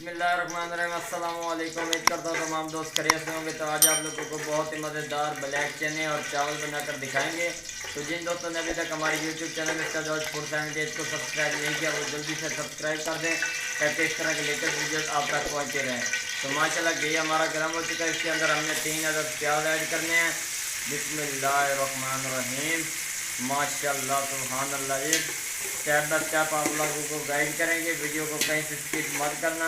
बिस्मिल्लाहिर्रहमानिर्रहीम। अस्सलाम वालेकुम। उम्मीद करता हूँ तमाम दोस्त खैरियत से होंगे। तो आज आप लोगों को बहुत ही मज़ेदार ब्लैक चने और चावल बनाकर दिखाएंगे। तो जिन दोस्तों ने अभी तक हमारे YouTube channel mister George food family page को सब्सक्राइब नहीं किया वो जल्दी से सब्सक्राइब कर दें ताकि इस तरह के लेटेस्ट वीडियोस आप तक पहुँचते रहें। तो माशाल्लाह घी हमारा गर्म हो चुका है। इसके अंदर हमने 3 अदद प्याज ऐड करने हैं। बिस्मिल्लाहिर्रहमानिर्रहीम। माशाल्लाह सुभान अल्लाह जी। स्टेप बाय स्टेप आप लोगों को गाइड करेंगे। वीडियो को कहीं से स्किप मत करना,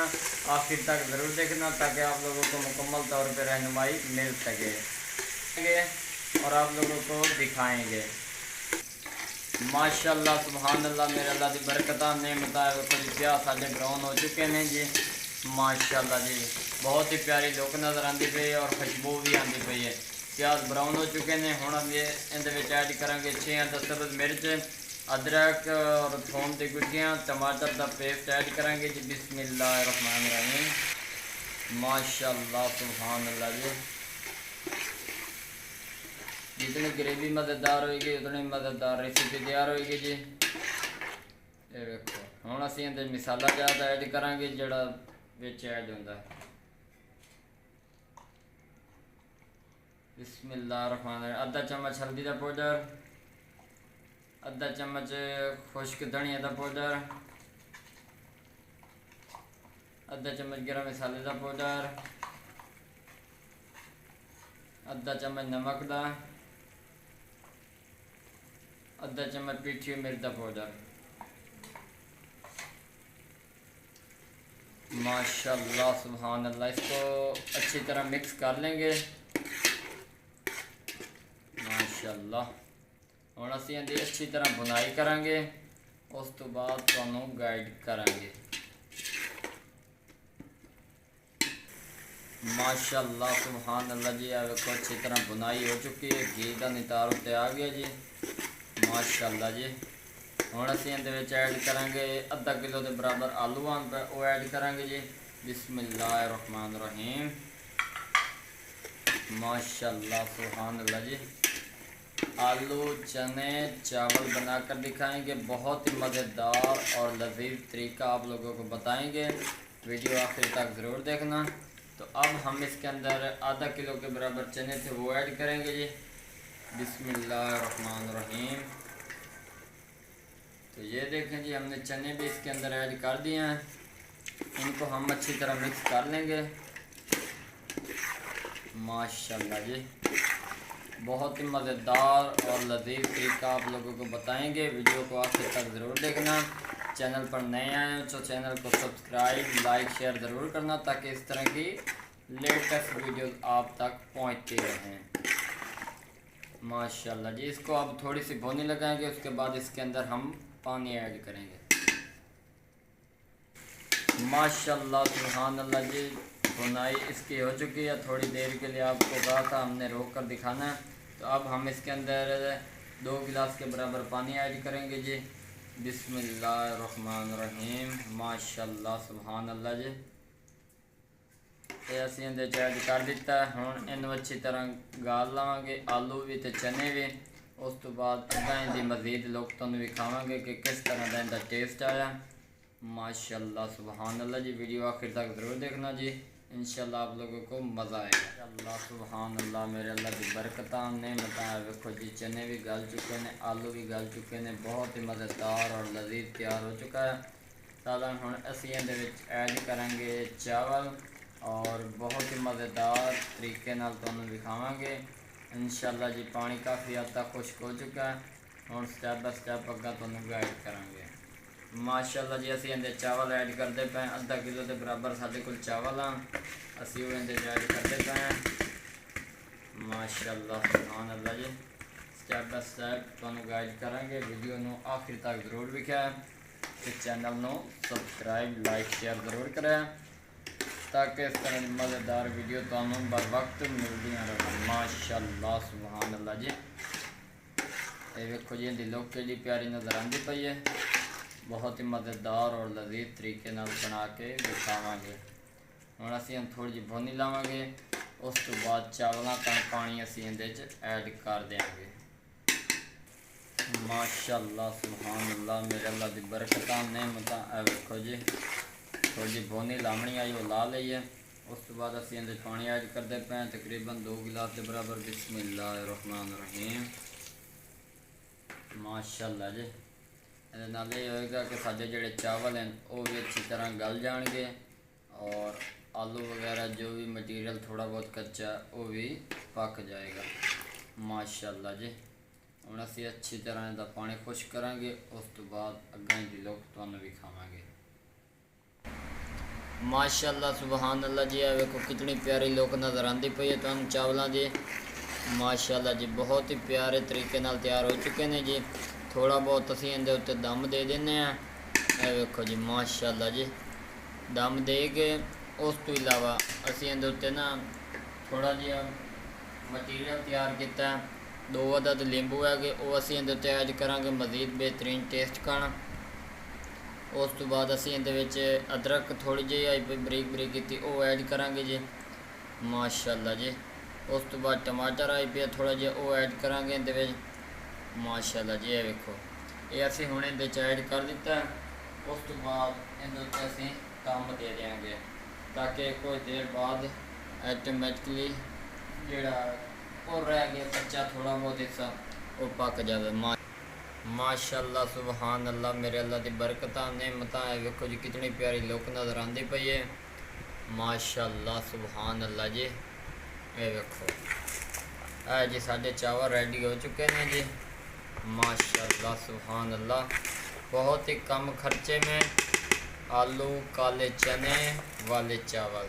आखिर तक ज़रूर देखना ताकि आप लोगों को मुकम्मल तौर पर रहनुमाई मिल सके और आप लोगों को दिखाएंगे। माशाल्लाह सुभान अल्लाह मेरे अल्लाह की बरकत ने बताया थोड़ी प्याज साढ़े ब्राउन हो चुके हैं जी। माशाल्लाह जी बहुत ही प्यारी लुक नज़र आती पई है और खुशबू भी आती पई है। प्याज ब्राउन हो चुके हैं। हुण हम ये ऐड करांगे 6 अदद सब्ज़ मिर्च, अदरक और थोम की गुटियाँ, टमाटर का पेस्ट ऐड करांगे जी। बिस्मिल्लाहिर्रहमानिर्रहीम। माशाल्लाह सुभान अल्लाह जी। जितनी ग्रेवी मज़ेदार होगी उतनी मज़ेदार रेसिपी तैयार होगी जी। ये देखो हुण असीं इहदे मसाला ज़्यादा ऐड करांगे जिहड़ा विच ऐड हुंदा है। बिस्मिल्लाहिर्रहमानिर्रहीम। आधा चम्मच हल्दी का पाउडर, आधा चम्मच खुश्क धनिया का पाउडर, आधा चम्मच गर्म मसाले का पाउडर, आधा चम्मच नमक का, आधा चम्मच पीठी हुई मिर्च का पाउडर। माशाल्लाह सुभान अल्लाह। इसको अच्छी तरह मिक्स कर लेंगे। माशाल्लाह हुण असीं इहदी अच्छी तरह बुनाई करांगे, उस तो बाद तुहानूं गाइड करांगे। माशाल्लाह सुभान अल्लाह जी। आ देखो अच्छी तरह बुनाई हो चुकी है, घी का नितार उत्ते आ गया जी। माशाल्लाह जी। हुण असीं इहदे विच ऐड करांगे आधा किलो के बराबर आलू आन वो ऐड करांगे जी। बिस्मिल्लाहिर्रहमानिर्रहीम। माशाल्लाह सुभान अल्लाह जी। आलू चने चावल बनाकर दिखाएंगे। बहुत ही मज़ेदार और लजीज तरीका आप लोगों को बताएंगे। वीडियो आखिर तक ज़रूर देखना। तो अब हम इसके अंदर आधा किलो के बराबर चने थे वो ऐड करेंगे जी। बिस्मिल्लाहिर्रहमानिर्रहीम। तो ये देखें जी हमने चने भी इसके अंदर ऐड कर दिए हैं। इनको हम अच्छी तरह मिक्स कर लेंगे। माशाल्लाह जी बहुत ही मज़ेदार और लजीज तरीका आप लोगों को बताएंगे। वीडियो को आखिर तक ज़रूर देखना। चैनल पर नए आए हैं तो चैनल को सब्सक्राइब लाइक शेयर ज़रूर करना ताकि इस तरह की लेटेस्ट वीडियोस आप तक पहुंचती रहें। माशाल्लाह जी। इसको अब थोड़ी सी भुनी लगाएंगे, उसके बाद इसके अंदर हम पानी ऐड करेंगे। माशाल्लाह सुभान अल्लाह जी। बुनाई इसकी हो चुकी है। थोड़ी देर के लिए आपको कहा था हमने रोक कर दिखाना है। तो अब हम इसके अंदर 2 गिलास के बराबर पानी ऐड करेंगे जी। बिस्मिल्लाहिर्रहमानिर्रहीम। माशाल्लाह सुभान अल्लाह जी। तो असीं इहदे ऐड कर दिता है। हुण इनू अच्छी तरह गाल लवांगे, आलू भी तो चने भी। उस तो बाद अग्गां इहदी मज़ीद लुक तुहानूं विखावांगे कि किस तरह का इहदा टेस्ट आया। माशाल्लाह सुभान अल्लाह जी। वीडियो आखिर तक ज़रूर देखना जी, इंशाल्लाह आप लोगों को मज़ा आएगा। अल्लाह सुभान अल्लाह मेरे अल्लाह की बरकत ने बताया। देखो जी चने भी गल चुके हैं, आलू भी गल चुके हैं। बहुत ही मज़ेदार और लजीज तैयार हो चुका है सालन। हुण असीं इहदे विच ऐड करांगे चावल और बहुत ही मज़ेदार तरीके नाल तुहानूं दिखावांगे इंशाल्लाह जी। पानी काफ़ी हद तक खुश्क हो चुका है। हुण स्टैप बाय स्टैप अग्गां तुहानूं गाइड करांगे। माशाल्लाह जी असीं इहदे चावल ऐड करते पे आधा किलो के बराबर साडे कोल चावल आ असीं वो इहदे ऐड करते पे हैं। माशाल्लाह सुभान अल्लाह जी। स्टैप बाय स्टैप तुहानूं गाइड करांगे। वीडियो नूं आखिर तक जरूर विखा ते चैनल नूं सब्सक्राइब लाइक शेयर जरूर करें ताकि इस तरह की मज़ेदार वीडियो तुहानूं बर वक्त मिलदियां रहें। माशाल्लाह सुभान अल्लाह जी। ये देखो जी इहदी लुक कितनी प्यारी नज़र आती पई है। बहुत ही मज़ेदार और लजीज तरीके नाल बना के दिखावांगे। हुण असीं थोड़ी जी भुनी लावांगे, उस तो बाद चावलों का पानी असीं इहदे च ऐड कर देंगे। माशाल्लाह सुभान अल्लाह मेरे अल्लाह की बरकत नेमत। देखो जी थोड़ी जी बोनी लामनी आई वो ला ली है। उस तो बाद असी इहदे पानी ऐड करते पे तकरीबन 2 गिलास के बराबर। बिस्मिल्लाहिर्रहमानिर्रहीम। माशाअल्लाह जी। ਇਹਦੇ ਨਾਲ ਇਹ ਹੋਏਗਾ कि साडे ਜਿਹੜੇ चावल हैं वो भी अच्छी तरह गल जाएंगे और आलू वगैरह जो भी मटीरियल थोड़ा बहुत कच्चा वो भी पक जाएगा। माशाअल्लाह जी। ਹੁਣ ਅਸੀਂ अच्छी तरह ਇਹਦਾ पानी खुश करांगे। उस तो बाद अग्गां दी लोग ਤੁਹਾਨੂੰ भी खावांगे। माशाअल्लाह सुबहान अल्लाह जी। वेखो कितनी प्यारी लोग नज़र आती पई है तुहानू चावलों की। माशाअल्लाह जी बहुत ही प्यारे तरीके नाल तैयार हो चुके हैं जी। थोड़ा बहुत असी इहदे उत्ते दम दे देने। ये वेखो जी माशाअल्लाह जी दम दे के उस तो इलावा असी इहदे उत्ते ना थोड़ा जिहा मटीरियल तैयार किया। 2 अदद लींबू है कि वो असी इहदे उत्ते ऐड करांगे मज़ीद बेहतरीन टेस्ट करना। उस तो बाद असी इहदे विच अदरक थोड़ी जी आई बरीक बरीक की वो ऐड करांगे जी। माशाअल्लाह जी। उस तो बाद टमाटर आई पे थोड़ा जिहा वो ऐड करांगे इहदे विच। माशाअल्लाह जी। ये वेखो ये असी हुणे इहदे च ऐड कर दिता। उस तो बाद इहदे उत्ते असी दम दे देंगे ताकि कुछ देर बाद ऐटोमैटिकली जिहड़ा वो रह गया कच्चा थोड़ा बहुत हिस्सा वो पक जाए। माशाअल्लाह सुबहान अल्लाह। मेरे अल्लाह की बरकत नेमत है। वेखो जी कितनी प्यारी लुक नज़र आती पई है। माशाअल्लाह सुबहान अल्लाह जी। ये वेखो है जी साढ़े चावल रेडी हो चुके हैं जी। माशाअल्लाह सुबहान अल्लाह। बहुत ही कम खर्चे में आलू काले चने वाले चावल।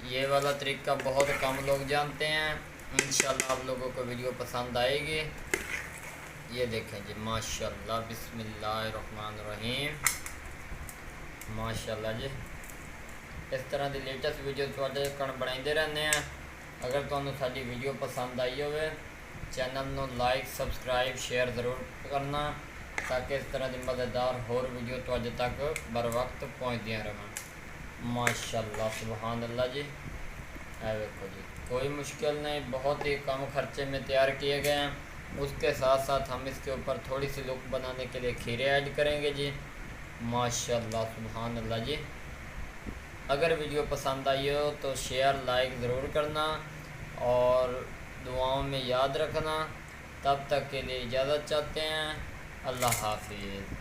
ये वाला तरीका बहुत कम लोग जानते हैं। इंशाल्लाह आप लोगों को वीडियो पसंद आएगी। ये देखें जी माशाअल्लाह। बिस्मिल्लाहिर्रहमानिर्रहीम। माशाअल्लाह जी। इस तरह की लेटेस्ट वीडियो तुहाडे कण बनाते रहने हैं। अगर तुहानू साडी वीडियो पसंद आई हो चैनल नू लाइक सबसक्राइब शेयर ज़रूर करना ताकि इस तरह की मज़ेदार होर वीडियो तुहाडे तक बर वक्त पहुँचदियाँ रहें। माशाअल्लाह सुबहान अल्लाह जी। है देखो जी कोई मुश्किल नहीं, बहुत ही कम खर्चे में तैयार किए गए हैं। उसके साथ साथ हम इसके ऊपर थोड़ी सी लुक बनाने के लिए खीरे ऐड करेंगे जी। माशाअल्लाह सुबहान अल्लाह जी। अगर वीडियो पसंद आई हो तो शेयर लाइक ज़रूर करना और दुआओं में याद रखना। तब तक के लिए इजाज़त चाहते हैं। अल्लाह हाफिज़।